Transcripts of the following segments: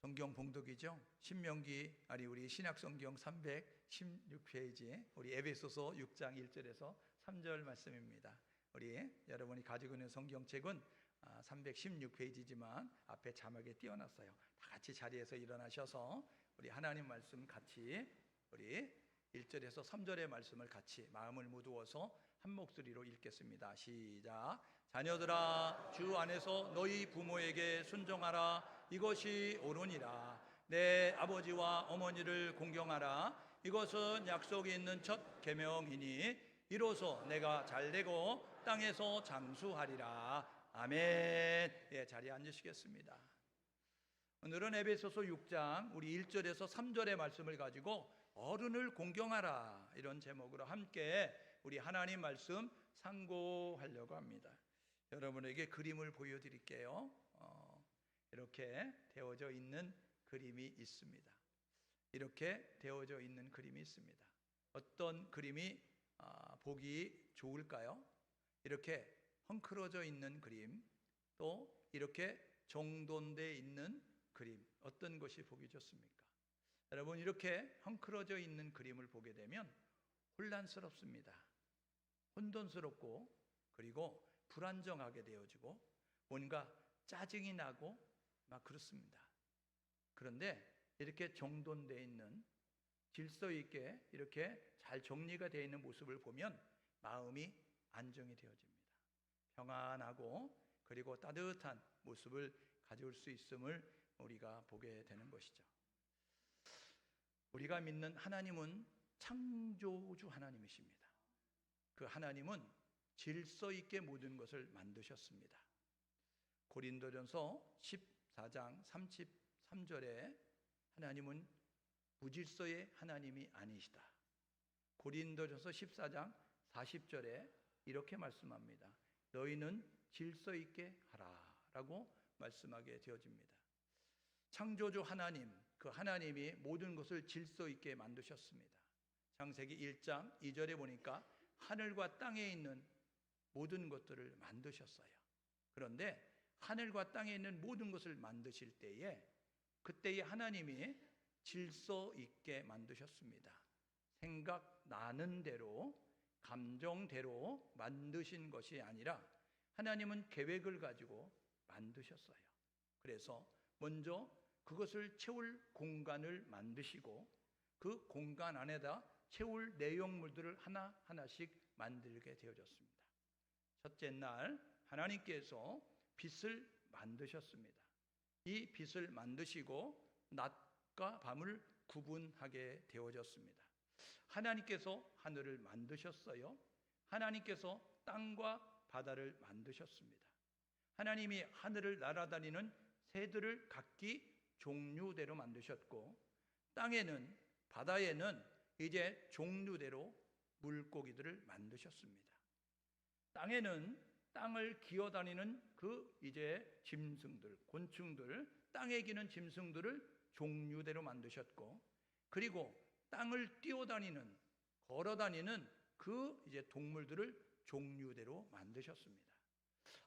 성경 봉독이죠. 신명기 우리 신약 성경 316페이지 우리 에베소서 6장 1절에서 3절 말씀입니다. 우리 여러분이 가지고 있는 성경책은 316페이지지만 앞에 자막에 띄워놨어요. 다 같이 자리에서 일어나셔서 우리 하나님 말씀 같이 우리 1절에서 3절의 말씀을 같이 마음을 무두어서 한 목소리로 읽겠습니다. 시작. 자녀들아, 주 안에서 너희 부모에게 순종하라. 이것이 옳으니라. 내 아버지와 어머니를 공경하라. 이것은 약속이 있는 첫 계명이니 이로써 내가 잘되고 땅에서 장수하리라. 아멘. 예, 자리에 앉으시겠습니다. 오늘은 에베소서 6장 우리 1절에서 3절의 말씀을 가지고 어른을 공경하라, 이런 제목으로 함께 우리 하나님 말씀 상고하려고 합니다. 여러분에게 그림을 보여드릴게요. 이렇게 되어져 있는 그림이 있습니다. 이렇게 되어져 있는 그림이 있습니다. 어떤 그림이 보기 좋을까요? 이렇게 헝클어져 있는 그림, 또 이렇게 정돈되어 있는 그림, 어떤 것이 보기 좋습니까? 여러분, 이렇게 헝클어져 있는 그림을 보게 되면 혼란스럽습니다. 혼돈스럽고 그리고 불안정하게 되어지고 뭔가 짜증이 나고 막 그렇습니다. 그런데 이렇게 정돈되어 있는, 질서 있게 이렇게 잘 정리가 되어 있는 모습을 보면 마음이 안정이 되어집니다. 평안하고 그리고 따뜻한 모습을 가져올 수 있음을 우리가 보게 되는 것이죠. 우리가 믿는 하나님은 창조주 하나님이십니다. 그 하나님은 질서 있게 모든 것을 만드셨습니다. 고린도전서 14장 33절에 하나님은 무질서의 하나님이 아니시다. 고린도전서 14장 40절에 이렇게 말씀합니다. 너희는 질서 있게 하라 라고 말씀하게 되어집니다. 창조주 하나님, 그 하나님이 모든 것을 질서 있게 만드셨습니다. 창세기 1장 2절에 보니까 하늘과 땅에 있는 모든 것들을 만드셨어요. 그런데 하늘과 땅에 있는 모든 것을 만드실 때에 그때의 하나님이 질서 있게 만드셨습니다. 생각나는 대로, 감정대로 만드신 것이 아니라 하나님은 계획을 가지고 만드셨어요. 그래서 먼저 그것을 채울 공간을 만드시고 그 공간 안에다 채울 내용물들을 하나하나씩 만들게 되어졌습니다. 첫째 날 하나님께서 빛을 만드셨습니다. 이 빛을 만드시고 낮과 밤을 구분하게 되어졌습니다. 하나님께서 하늘을 만드셨어요. 하나님께서 땅과 바다를 만드셨습니다. 하나님이 하늘을 날아다니는 새들을 각기 종류대로 만드셨고, 땅에는, 바다에는 이제 종류대로 물고기들을 만드셨습니다. 땅에는 땅을 기어다니는 그 이제 짐승들, 곤충들, 땅에 기는 짐승들을 종류대로 만드셨고, 그리고 땅을 뛰어다니는, 걸어다니는 그 이제 동물들을 종류대로 만드셨습니다.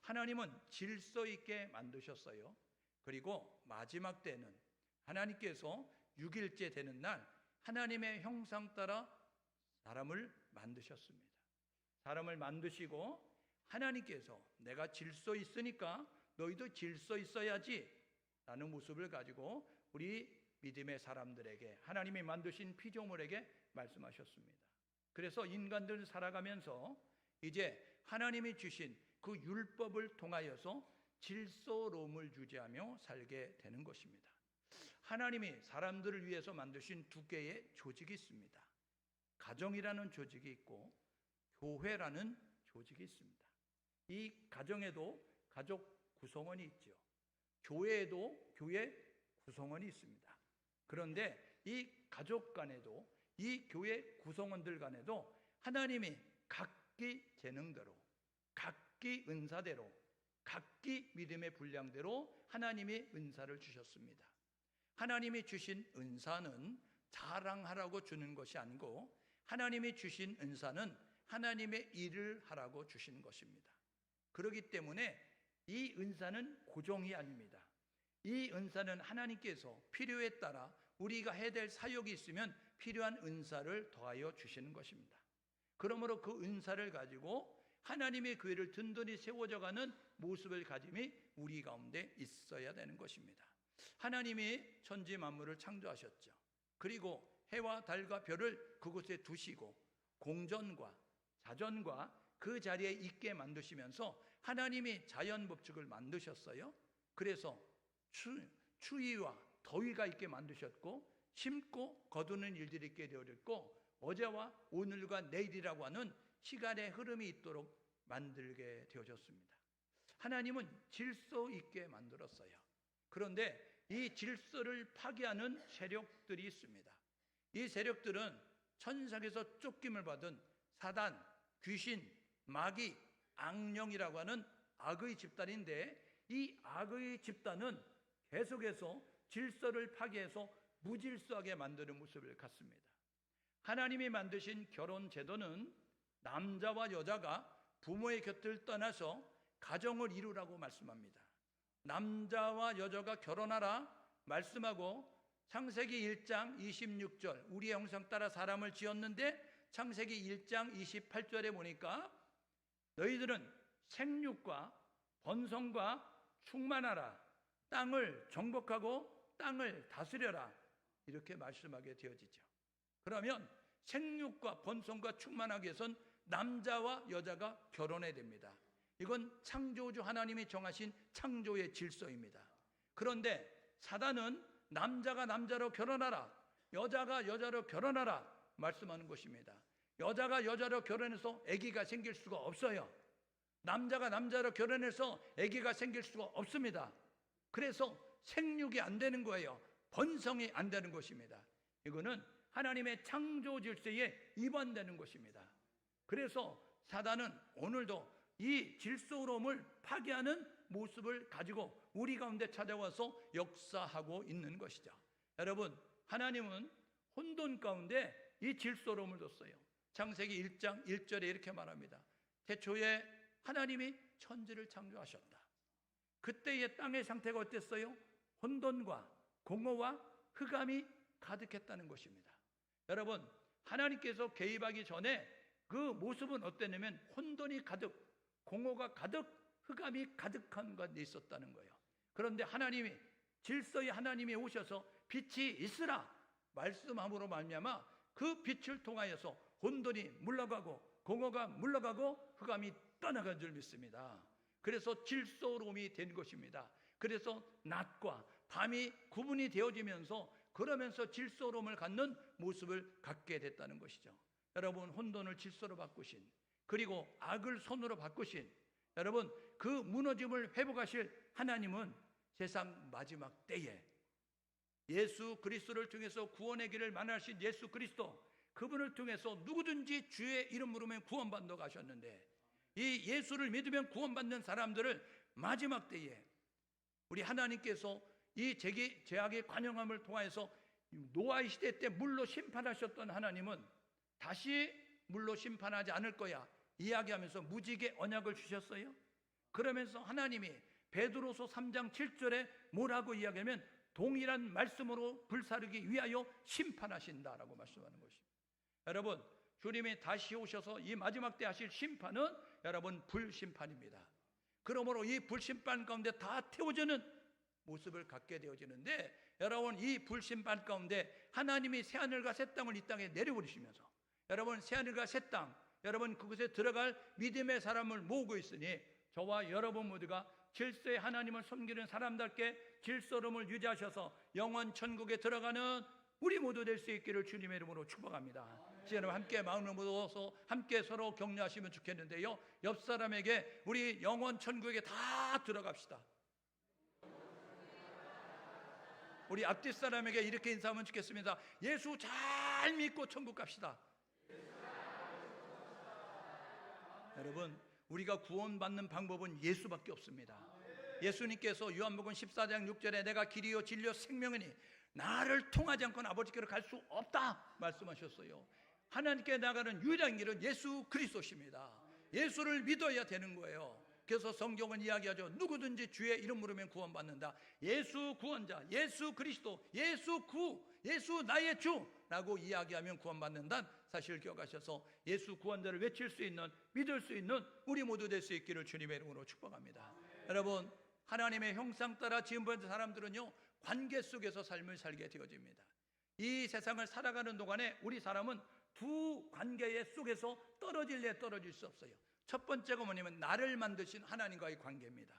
하나님은 질서 있게 만드셨어요. 그리고 마지막 때는 하나님께서 6일째 되는 날 하나님의 형상 따라 사람을 만드셨습니다. 사람을 만드시고 하나님께서 내가 질서 있으니까 너희도 질서 있어야지 라는 모습을 가지고 우리 믿음의 사람들에게, 하나님이 만드신 피조물에게 말씀하셨습니다. 그래서 인간들 살아가면서 이제 하나님이 주신 그 율법을 통하여서 질서로움을 유지하며 살게 되는 것입니다. 하나님이 사람들을 위해서 만드신 두 개의 조직이 있습니다. 가정이라는 조직이 있고 교회라는 조직이 있습니다. 이 가정에도 가족 구성원이 있죠. 교회에도 교회 구성원이 있습니다. 그런데 이 가족 간에도, 이 교회 구성원들 간에도 하나님이 각기 재능대로, 각기 은사대로, 각기 믿음의 분량대로 하나님이 은사를 주셨습니다. 하나님이 주신 은사는 자랑하라고 주는 것이 아니고 하나님이 주신 은사는 하나님의 일을 하라고 주신 것입니다. 그렇기 때문에 이 은사는 고정이 아닙니다. 이 은사는 하나님께서 필요에 따라 우리가 해야 될 사역이 있으면 필요한 은사를 더하여 주시는 것입니다. 그러므로 그 은사를 가지고 하나님의 교회를 든든히 세워져가는 모습을 가짐이 우리 가운데 있어야 되는 것입니다. 하나님이 천지 만물을 창조하셨죠. 그리고 해와 달과 별을 그곳에 두시고 공전과 자전과 그 자리에 있게 만드시면서 하나님이 자연 법칙을 만드셨어요. 그래서 추위와 더위가 있게 만드셨고 심고 거두는 일들이 있게 되어졌고 어제와 오늘과 내일이라고 하는 시간의 흐름이 있도록 만들게 되어졌습니다. 하나님은 질서 있게 만들었어요. 그런데 이 질서를 파괴하는 세력들이 있습니다. 이 세력들은 천상에서 쫓김을 받은 사단, 귀신, 마귀, 악령이라고 하는 악의 집단인데 이 악의 집단은 계속해서 질서를 파괴해서 무질서하게 만드는 모습을 갖습니다. 하나님이 만드신 결혼 제도는 남자와 여자가 부모의 곁을 떠나서 가정을 이루라고 말씀합니다. 남자와 여자가 결혼하라 말씀하고 창세기 1장 26절 우리의 형상 따라 사람을 지었는데 창세기 1장 28절에 보니까 너희들은 생육과 번성과 충만하라 땅을 정복하고 땅을 다스려라 이렇게 말씀하게 되어지죠. 그러면 생육과 번성과 충만하기 위해선 남자와 여자가 결혼해야 됩니다. 이건 창조주 하나님이 정하신 창조의 질서입니다. 그런데 사단은 남자가 남자로 결혼하라 여자가 여자로 결혼하라 말씀하는 것입니다. 여자가 여자로 결혼해서 아기가 생길 수가 없어요. 남자가 남자로 결혼해서 아기가 생길 수가 없습니다. 그래서 생육이 안 되는 거예요. 번성이 안 되는 것입니다. 이거는 하나님의 창조 질서에 위반되는 것입니다. 그래서 사단은 오늘도 이 질서로움을 파괴하는 모습을 가지고 우리 가운데 찾아와서 역사하고 있는 것이죠. 여러분, 하나님은 혼돈 가운데 이 질서로움을 뒀어요. 창세기 1장 1절에 이렇게 말합니다. 태초에 하나님이 천지를 창조하셨다. 그때의 땅의 상태가 어땠어요? 혼돈과 공허와 흑암이 가득했다는 것입니다. 여러분, 하나님께서 개입하기 전에 그 모습은 어땠냐면 혼돈이 가득, 공허가 가득, 흑암이 가득한 것이 있었다는 거예요. 그런데 하나님이 질서의 하나님이 오셔서 빛이 있으라 말씀함으로 말미암아 그 빛을 통하여서 혼돈이 물러가고 공허가 물러가고 흑암이 떠나간 줄 믿습니다. 그래서 질서로움이 된 것입니다. 그래서 낮과 밤이 구분이 되어지면서 그러면서 질서로움을 갖는 모습을 갖게 됐다는 것이죠. 여러분, 혼돈을 질서로 바꾸신 그리고 악을 손으로 바꾸신 여러분 그 무너짐을 회복하실 하나님은 세상 마지막 때에 예수 그리스도를 통해서 구원의 길을 만나신 예수 그리스도 그분을 통해서 누구든지 주의 이름 부르면 구원받는다고 하셨는데 이 예수를 믿으면 구원받는 사람들을 마지막 때에 우리 하나님께서 이 죄악의 관영함을 통하여서 노아의 시대 때 물로 심판하셨던 하나님은 다시 물로 심판하지 않을 거야 이야기하면서 무지개 언약을 주셨어요. 그러면서 하나님이 베드로서 3장 7절에 뭐라고 이야기하면 동일한 말씀으로 불사르기 위하여 심판하신다라고 말씀하는 것입니다. 여러분, 주님이 다시 오셔서 이 마지막 때 하실 심판은 여러분 불심판입니다. 그러므로 이 불심판 가운데 다 태워지는 모습을 갖게 되어지는데 여러분 이 불심판 가운데 하나님이 새하늘과 새 땅을 이 땅에 내려버리시면서 여러분 새하늘과 새 땅 여러분 그곳에 들어갈 믿음의 사람을 모으고 있으니 저와 여러분 모두가 질서의 하나님을 섬기는 사람답게 질서로움을 유지하셔서 영원 천국에 들어가는 우리 모두 될 수 있기를 주님의 이름으로 축복합니다. 여러분 함께 마음을 모아서 함께 서로 격려하시면 좋겠는데요. 옆 사람에게 우리 영원 천국에 다 들어갑시다. 우리 앞뒤 사람에게 이렇게 인사하면 좋겠습니다. 예수 잘 믿고 천국 갑시다. 여러분, 우리가 구원받는 방법은 예수밖에 없습니다. 예수님께서 요한복음 14장 6절에 내가 길이요 진리요 생명이니 나를 통하지 않고는 아버지께로 갈 수 없다 말씀하셨어요. 하나님께 나가는 유일한 길은 예수 그리스도십니다. 예수를 믿어야 되는 거예요. 그래서 성경은 이야기하죠. 누구든지 주의 이름 부르면 구원받는다. 예수 구원자, 예수 그리스도, 예수 나의 주라고 이야기하면 구원받는다는 사실을 기억하셔서 예수 구원자를 외칠 수 있는, 믿을 수 있는 우리 모두 될 수 있기를 주님의 이름으로 축복합니다. 여러분, 하나님의 형상 따라 지음받은 사람들은요, 관계 속에서 삶을 살게 되어집니다. 이 세상을 살아가는 동안에 우리 사람은 두 관계 속에서 떨어질래 떨어질 수 없어요. 첫 번째가 뭐냐면 나를 만드신 하나님과의 관계입니다.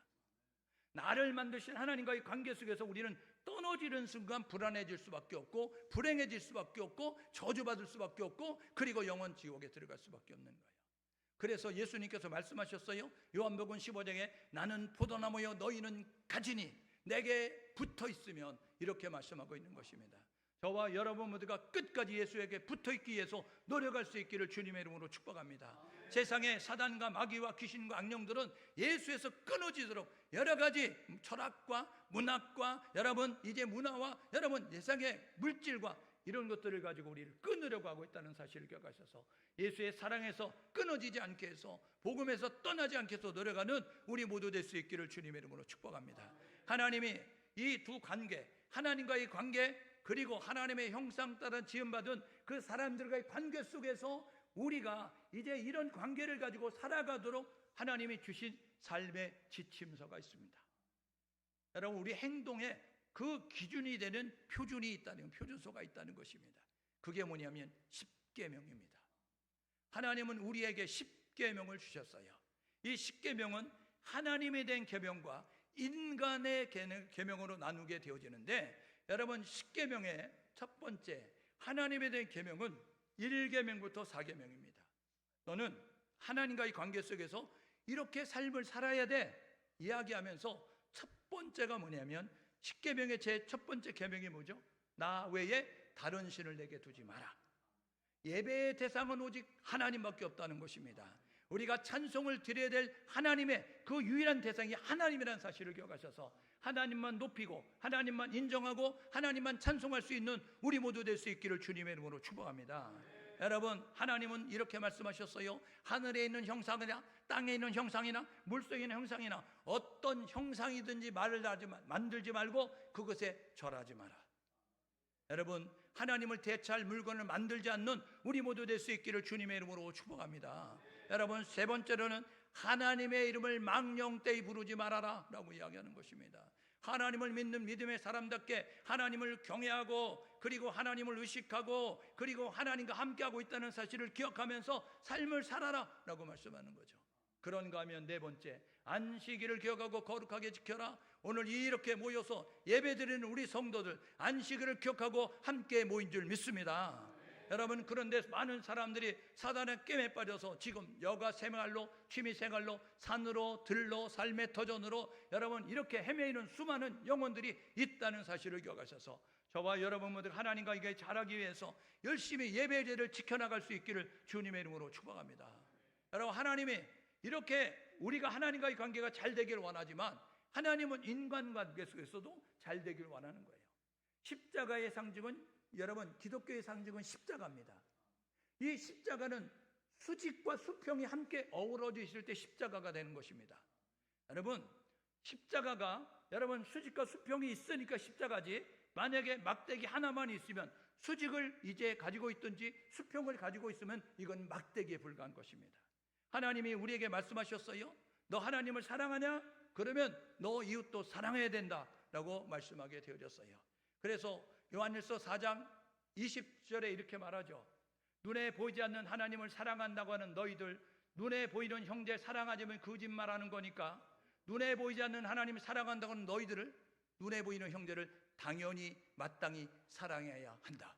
나를 만드신 하나님과의 관계 속에서 우리는 떨어지는 순간 불안해질 수밖에 없고, 불행해질 수밖에 없고, 저주받을 수밖에 없고, 그리고 영원 지옥에 들어갈 수밖에 없는 거예요. 그래서 예수님께서 말씀하셨어요. 요한복음 15장에 나는 포도나무요 너희는 가지니 내게 붙어 있으면, 이렇게 말씀하고 있는 것입니다. 저와 여러분 모두가 끝까지 예수에게 붙어 있기 위해서 노력할 수 있기를 주님의 이름으로 축복합니다. 세상의 사단과 마귀와 귀신과 악령들은 예수에서 끊어지도록 여러 가지 철학과 문학과 여러분 이제 문화와 여러분 세상의 물질과 이런 것들을 가지고 우리를 끊으려고 하고 있다는 사실을 기억하셔서 예수의 사랑에서 끊어지지 않게 해서 복음에서 떠나지 않게 해서 노력하는 우리 모두 될 수 있기를 주님의 이름으로 축복합니다. 하나님이 이 두 관계, 하나님과의 관계, 그리고 하나님의 형상 따라 지음받은 그 사람들과의 관계 속에서 우리가 이제 이런 관계를 가지고 살아가도록 하나님이 주신 삶의 지침서가 있습니다. 여러분, 우리 행동에 그 기준이 되는 표준이 있다는, 표준서가 있다는 것입니다. 그게 뭐냐면 십계명입니다. 하나님은 우리에게 십계명을 주셨어요. 이 십계명은 하나님에 대한 계명과 인간의 계명으로 나누게 되어지는데, 여러분 십계명의 첫 번째 하나님에 대한 계명은 1계명부터 4계명입니다. 너는 하나님과의 관계 속에서 이렇게 삶을 살아야 돼 이야기하면서 첫 번째가 뭐냐면 십계명의 제 첫 번째 계명이 뭐죠? 나 외에 다른 신을 내게 두지 마라. 예배의 대상은 오직 하나님밖에 없다는 것입니다. 우리가 찬송을 드려야 될 하나님의 그 유일한 대상이 하나님이라는 사실을 기억하셔서 하나님만 높이고 하나님만 인정하고 하나님만 찬송할 수 있는 우리 모두 될 수 있기를 주님의 이름으로 축복합니다. 여러분, 하나님은 이렇게 말씀하셨어요. 하늘에 있는 형상이나 땅에 있는 형상이나 물속에 있는 형상이나 어떤 형상이든지 만들지 말고 그것에 절하지 마라. 여러분, 하나님을 대체할 물건을 만들지 않는 우리 모두 될 수 있기를 주님의 이름으로 축복합니다. 여러분, 세 번째로는 하나님의 이름을 망령되이 부르지 말아라 라고 이야기하는 것입니다. 하나님을 믿는 믿음의 사람답게 하나님을 경외하고 그리고 하나님을 의식하고 그리고 하나님과 함께하고 있다는 사실을 기억하면서 삶을 살아라 라고 말씀하는 거죠. 그런가 하면 네 번째, 안식일을 기억하고 거룩하게 지켜라. 오늘 이렇게 모여서 예배드리는 우리 성도들 안식일을 기억하고 함께 모인 줄 믿습니다. 여러분, 그런데 많은 사람들이 사단의 깸에 빠져서 지금 여가 생활로, 취미 생활로, 산으로, 들로, 삶의 터전으로 여러분 이렇게 헤매이는 수많은 영혼들이 있다는 사실을 기억하셔서 저와 여러분 모두 하나님과 이게 잘하기 위해서 열심히 예배제를 지켜나갈 수 있기를 주님의 이름으로 축복합니다. 여러분, 하나님이 이렇게 우리가 하나님과의 관계가 잘 되기를 원하지만 하나님은 인간관계 속에서도 잘 되기를 원하는 거예요. 십자가의 상징은 여러분, 기독교의 상징은 십자가입니다. 이 십자가는 수직과 수평이 함께 어우러져 있을 때 십자가가 되는 것입니다. 여러분, 십자가가 여러분 수직과 수평이 있으니까 십자가지, 만약에 막대기 하나만 있으면 수직을 이제 가지고 있든지 수평을 가지고 있으면 이건 막대기에 불과한 것입니다. 하나님이 우리에게 말씀하셨어요. 너 하나님을 사랑하냐? 그러면 너 이웃도 사랑해야 된다라고 말씀하게 되어졌어요. 그래서 요한일서 4장 20절에 이렇게 말하죠. 눈에 보이지 않는 하나님을 사랑한다고 하는 너희들, 눈에 보이는 형제 사랑하자면 거짓말하는 거니까 눈에 보이지 않는 하나님을 사랑한다고 하는 너희들을, 눈에 보이는 형제를 당연히 마땅히 사랑해야 한다.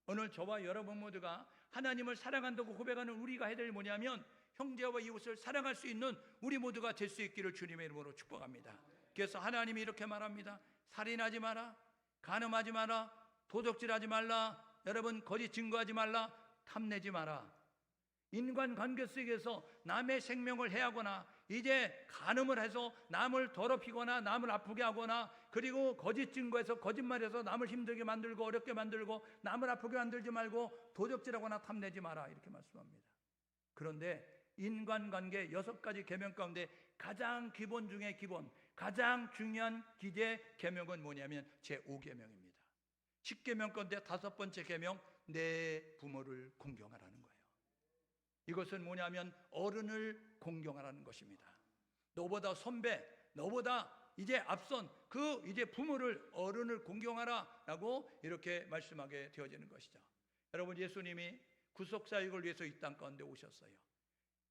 오늘 저와 여러분 모두가 하나님을 사랑한다고 고백하는 우리가 해야 될 뭐냐면 형제와 이웃을 사랑할 수 있는 우리 모두가 될 수 있기를 주님의 이름으로 축복합니다. 그래서 하나님이 이렇게 말합니다. 살인하지 마라, 간음하지 마라, 도적질하지 말라, 여러분 거짓 증거하지 말라, 탐내지 마라. 인간관계 속에서 남의 생명을 해하거나 이제 간음을 해서 남을 더럽히거나 남을 아프게 하거나 그리고 거짓 증거해서 거짓말해서 남을 힘들게 만들고 어렵게 만들고 남을 아프게 만들지 말고 도적질하거나 탐내지 마라, 이렇게 말씀합니다. 그런데 인간관계 6가지 계명 가운데 가장 기본 중에 기본, 가장 중요한 기대 계명은 뭐냐면 제5계명입니다. 10계명 건데 5번째 계명, 내 부모를 공경하라는 거예요. 이것은 뭐냐면 어른을 공경하라는 것입니다. 너보다 선배, 너보다 이제 앞선 그 이제 부모를, 어른을 공경하라라고 이렇게 말씀하게 되어지는 것이죠. 여러분, 예수님이 구속사역을 위해서 이 땅 가운데 오셨어요.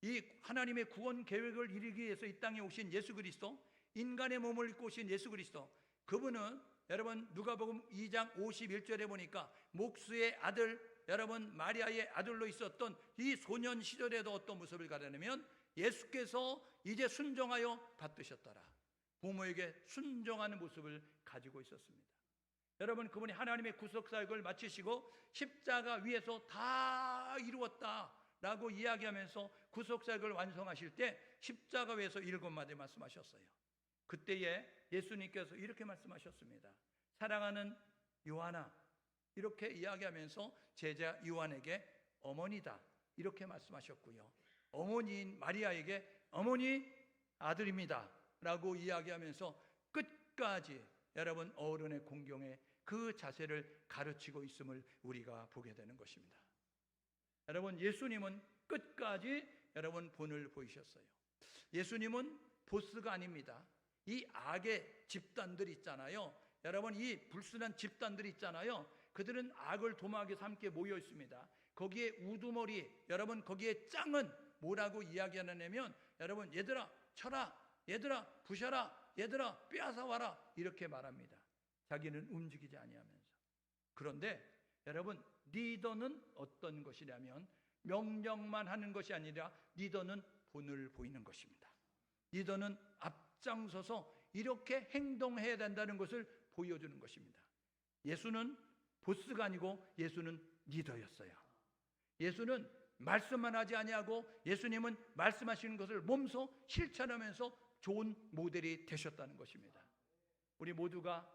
이 하나님의 구원 계획을 이루기 위해서 이 땅에 오신 예수 그리스도, 인간의 몸을 입고 오신 예수 그리스도, 그분은 여러분 누가복음 2장 51절에 보니까 목수의 아들, 여러분 마리아의 아들로 있었던 이 소년 시절에도 어떤 모습을 가르냐면 예수께서 이제 순종하여 받드셨더라. 부모에게 순종하는 모습을 가지고 있었습니다. 여러분, 그분이 하나님의 구속사역을 마치시고 십자가 위에서 다 이루었다라고 이야기하면서 구속사역을 완성하실 때 십자가 위에서 7마디 말씀하셨어요. 그때에 예수님께서 이렇게 말씀하셨습니다. 사랑하는 요한아, 이렇게 이야기하면서 제자 요한에게 어머니다 이렇게 말씀하셨고요. 어머니인 마리아에게 어머니 아들입니다 라고 이야기하면서 끝까지 여러분 어른의 공경에 그 자세를 가르치고 있음을 우리가 보게 되는 것입니다. 여러분, 예수님은 끝까지 여러분 본을 보이셨어요. 예수님은 보스가 아닙니다. 이 악의 집단들 있잖아요. 여러분, 이 불순한 집단들 있잖아요. 그들은 악을 도모하기 위해서 함께 모여 있습니다. 거기에 우두머리, 여러분 거기에 짱은 뭐라고 이야기하냐면 여러분, 얘들아 쳐라, 얘들아 부셔라, 얘들아 빼앗아 와라, 이렇게 말합니다. 자기는 움직이지 아니하면서. 그런데 여러분, 리더는 어떤 것이냐면 명령만 하는 것이 아니라 리더는 본을 보이는 것입니다. 리더는 앞장서서 이렇게 행동해야 된다는 것을 보여주는 것입니다. 예수는 보스가 아니고 예수는 리더였어요. 예수는 말씀만 하지 아니하고 예수님은 말씀하시는 것을 몸소 실천하면서 좋은 모델이 되셨다는 것입니다. 우리 모두가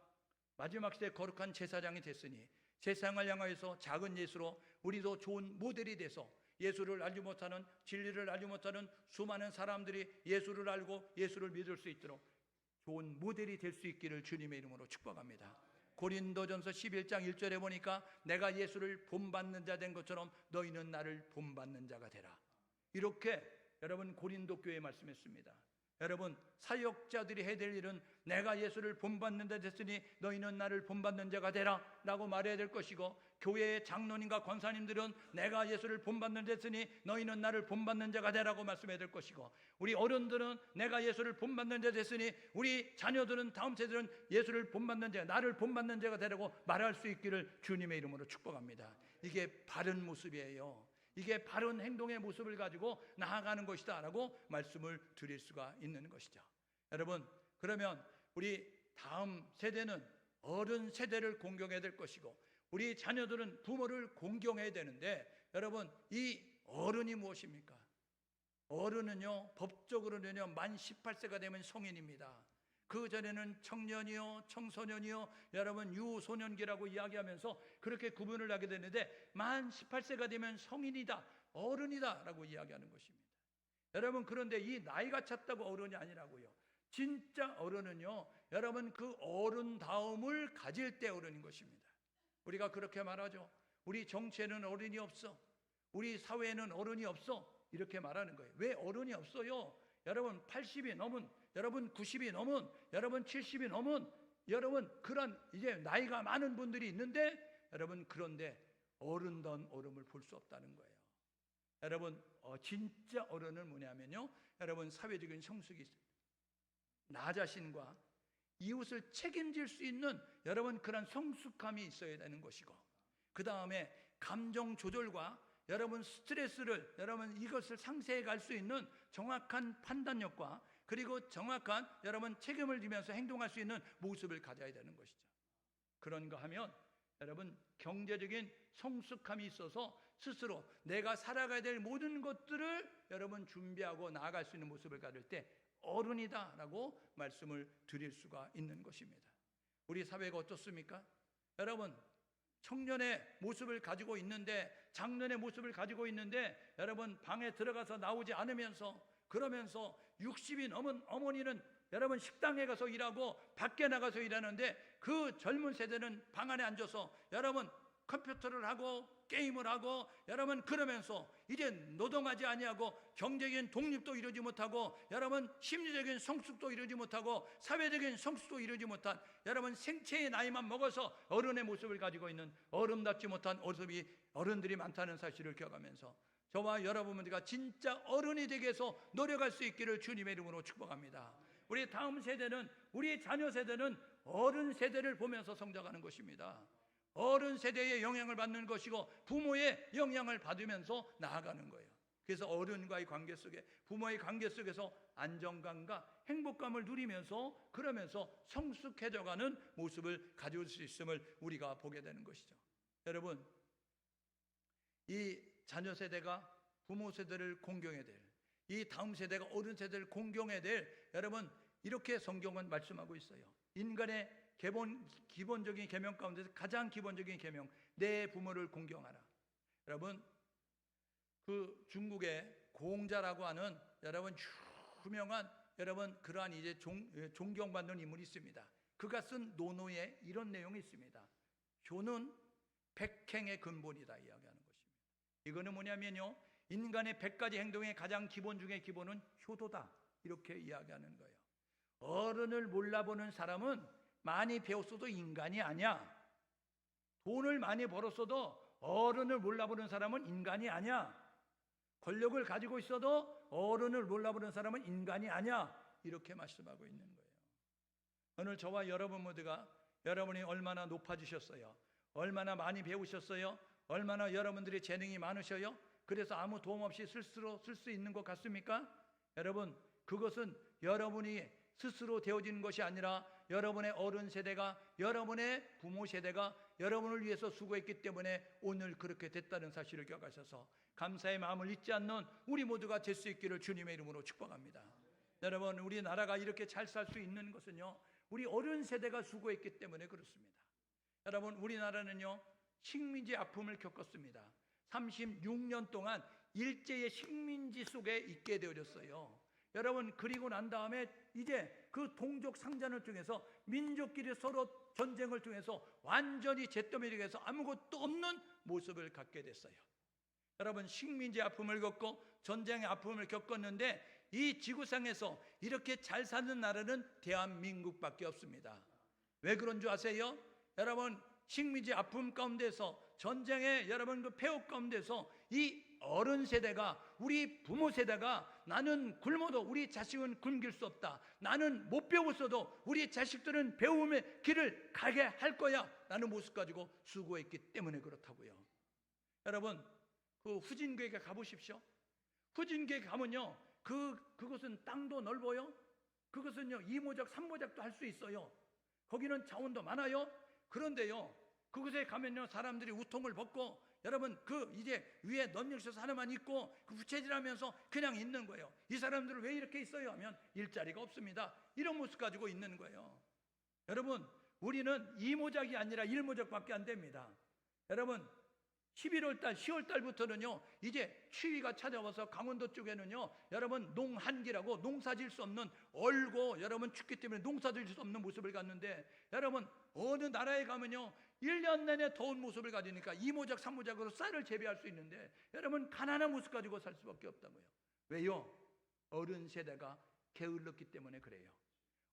마지막 시대 거룩한 제사장이 됐으니 세상을 향하여서 작은 예수로 우리도 좋은 모델이 돼서 예수를 알지 못하는, 진리를 알지 못하는 수많은 사람들이 예수를 알고 예수를 믿을 수 있도록 좋은 모델이 될 수 있기를 주님의 이름으로 축복합니다. 고린도전서 11장 1절에 보니까 내가 예수를 본받는 자 된 것처럼 너희는 나를 본받는 자가 되라. 이렇게 여러분 고린도 교회에 말씀했습니다. 여러분, 사역자들이 해야 될 일은 내가 예수를 본받는 자 됐으니 너희는 나를 본받는 자가 되라 라고 말해야 될 것이고, 교회의 장로님과 권사님들은 내가 예수를 본받는 자 됐으니 너희는 나를 본받는 자가 되라고 말씀해야 될 것이고, 우리 어른들은 내가 예수를 본받는 자 됐으니 우리 자녀들은, 다음 세대들은 예수를 본받는 자, 나를 본받는 자가 되라고 말할 수 있기를 주님의 이름으로 축복합니다. 이게 바른 모습이에요. 이게 바른 행동의 모습을 가지고 나아가는 것이다 라고 말씀을 드릴 수가 있는 것이죠. 여러분, 그러면 우리 다음 세대는 어른 세대를 공경해야 될 것이고 우리 자녀들은 부모를 공경해야 되는데, 여러분, 이 어른이 무엇입니까? 어른은요, 법적으로는요 만 18세가 되면 성인입니다. 그 전에는 청년이요, 청소년이요, 여러분 유소년기라고 이야기하면서 그렇게 구분을 하게 되는데, 만 18세가 되면 성인이다, 어른이다 라고 이야기하는 것입니다. 여러분, 그런데 이 나이가 찼다고 어른이 아니라고요. 진짜 어른은요, 여러분 그 어른다움을 가질 때 어른인 것입니다. 우리가 그렇게 말하죠. 우리 정치에는 어른이 없어, 우리 사회에는 어른이 없어, 이렇게 말하는 거예요. 왜 어른이 없어요? 여러분 80이 넘은, 여러분 90이 넘은, 여러분 70이 넘은, 여러분 그런 이제 나이가 많은 분들이 있는데, 여러분 그런데 어른다운 어른을 볼 수 없다는 거예요. 여러분 진짜 어른은 뭐냐면요, 여러분 사회적인 성숙이 있습니다. 나 자신과 이웃을 책임질 수 있는 여러분 그런 성숙함이 있어야 되는 것이고, 그 다음에 감정 조절과 여러분 스트레스를, 여러분 이것을 상쇄해 갈 수 있는 정확한 판단력과 그리고 정확한 여러분 책임을 지면서 행동할 수 있는 모습을 가져야 되는 것이죠. 그런가 하면 여러분 경제적인 성숙함이 있어서 스스로 내가 살아가야 될 모든 것들을 여러분 준비하고 나아갈 수 있는 모습을 가질 때 어른이다 라고 말씀을 드릴 수가 있는 것입니다. 우리 사회가 어떻습니까? 여러분 청년의 모습을 가지고 있는데, 장년의 모습을 가지고 있는데, 여러분 방에 들어가서 나오지 않으면서, 그러면서 60이 넘은 어머니는 여러분 식당에 가서 일하고 밖에 나가서 일하는데, 그 젊은 세대는 방 안에 앉아서 여러분 컴퓨터를 하고 게임을 하고 여러분 그러면서 이제 노동하지 아니하고 경제적인 독립도 이루지 못하고 여러분 심리적인 성숙도 이루지 못하고 사회적인 성숙도 이루지 못한 여러분 생체의 나이만 먹어서 어른의 모습을 가지고 있는 어른답지 못한 모습이 어른들이 많다는 사실을 기억하면서 저와 여러분들과 진짜 어른이 되기 위해서 노력할 수 있기를 주님의 이름으로 축복합니다. 우리 다음 세대는, 우리 자녀 세대는 어른 세대를 보면서 성장하는 것입니다. 어른 세대의 영향을 받는 것이고 부모의 영향을 받으면서 나아가는 거예요. 그래서 어른과의 관계 속에, 부모의 관계 속에서 안정감과 행복감을 누리면서 그러면서 성숙해져가는 모습을 가질 수 있음을 우리가 보게 되는 것이죠. 여러분, 이 자녀 세대가 부모 세대를 공경해야 될, 이 다음 세대가 어른 세대를 공경해야 될, 여러분 이렇게 성경은 말씀하고 있어요. 인간의 기본적인 계명 가운데서 가장 기본적인 계명, 내 부모를 공경하라. 여러분, 그 중국의 공자라고 하는 여러분 유명한 여러분 그러한 이제 존경받는 인물이 있습니다. 그가 쓴 논어에 이런 내용이 있습니다. 효는 백행의 근본이다 이야기하는 것입니다. 이거는 뭐냐면요, 인간의 100가지 행동의 가장 기본 중에 기본은 효도다 이렇게 이야기하는 거예요. 어른을 몰라보는 사람은 많이 배웠어도 인간이 아니야. 돈을 많이 벌었어도 어른을 몰라보는 사람은 인간이 아니야. 권력을 가지고 있어도 어른을 몰라보는 사람은 인간이 아니야. 이렇게 말씀하고 있는 거예요. 오늘 저와 여러분 모두가 여러분이 얼마나 높아지셨어요? 얼마나 많이 배우셨어요? 얼마나 여러분들의 재능이 많으셔요? 그래서 아무 도움 없이 스스로 쓸 수 있는 것 같습니까? 여러분, 그것은 여러분이 스스로 되어지는 것이 아니라 여러분의 어른 세대가, 여러분의 부모 세대가 여러분을 위해서 수고했기 때문에 오늘 그렇게 됐다는 사실을 기억하셔서 감사의 마음을 잊지 않는 우리 모두가 될 수 있기를 주님의 이름으로 축복합니다. 여러분, 우리나라가 이렇게 잘 살 수 있는 것은요, 우리 어른 세대가 수고했기 때문에 그렇습니다. 여러분, 우리나라는요 식민지 아픔을 겪었습니다. 36년 동안 일제의 식민지 속에 있게 되어졌어요. 여러분, 그리고 난 다음에 이제 그 동족 상잔을 통해서 민족끼리 서로 전쟁을 통해서 완전히 잿더미에서 아무것도 없는 모습을 갖게 됐어요. 여러분, 식민지 아픔을 겪고 전쟁의 아픔을 겪었는데 이 지구상에서 이렇게 잘 사는 나라는 대한민국밖에 없습니다. 왜 그런 줄 아세요? 여러분, 식민지 아픔 가운데서 전쟁의 여러분 그 폐허 가운데서 이 어른 세대가, 우리 부모 세대가 나는 굶어도 우리 자식은 굶길 수 없다, 나는 못 배웠어도 우리 자식들은 배움의 길을 가게 할 거야 라는 모습 가지고 수고했기 때문에 그렇다고요. 여러분, 그 후진국에 가보십시오. 후진국에 가면요 그것은 땅도 넓어요. 그것은요 2모작 3모작도 할 수 있어요. 거기는 자원도 많아요. 그런데요 그곳에 가면요 사람들이 우통을 벗고 여러분 그 이제 위에 넌닝셔츠 하나만 입고 그 부채질하면서 그냥 있는 거예요. 이 사람들은 왜 이렇게 있어요 하면 일자리가 없습니다. 이런 모습 가지고 있는 거예요. 여러분, 우리는 2모작이 아니라 1모작밖에 안 됩니다. 여러분, 11월달 10월달부터는요 이제 추위가 찾아와서 강원도 쪽에는요 여러분 농한기라고 농사질 수 없는, 얼고 여러분 춥기 때문에 농사질 수 없는 모습을 갖는데, 여러분 어느 나라에 가면요 1년 내내 더운 모습을 가지니까 2모작 3모작으로 쌀을 재배할 수 있는데 여러분 가난한 모습 가지고 살 수밖에 없다고요. 왜요? 어른 세대가 게을렀기 때문에 그래요.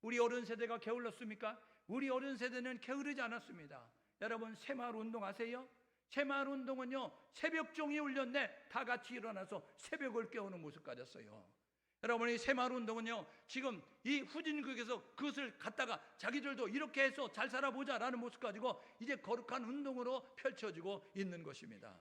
우리 어른 세대가 게을렀습니까? 우리 어른 세대는 게으르지 않았습니다. 여러분, 새마을 운동 아세요? 새마을 운동은요 새벽 종이 울렸네 다 같이 일어나서 새벽을 깨우는 모습 가졌어요. 여러분이 새마을 운동은요 지금 이 후진국에서 그것을 갖다가 자기들도 이렇게 해서 잘 살아보자 라는 모습 가지고 이제 거룩한 운동으로 펼쳐지고 있는 것입니다.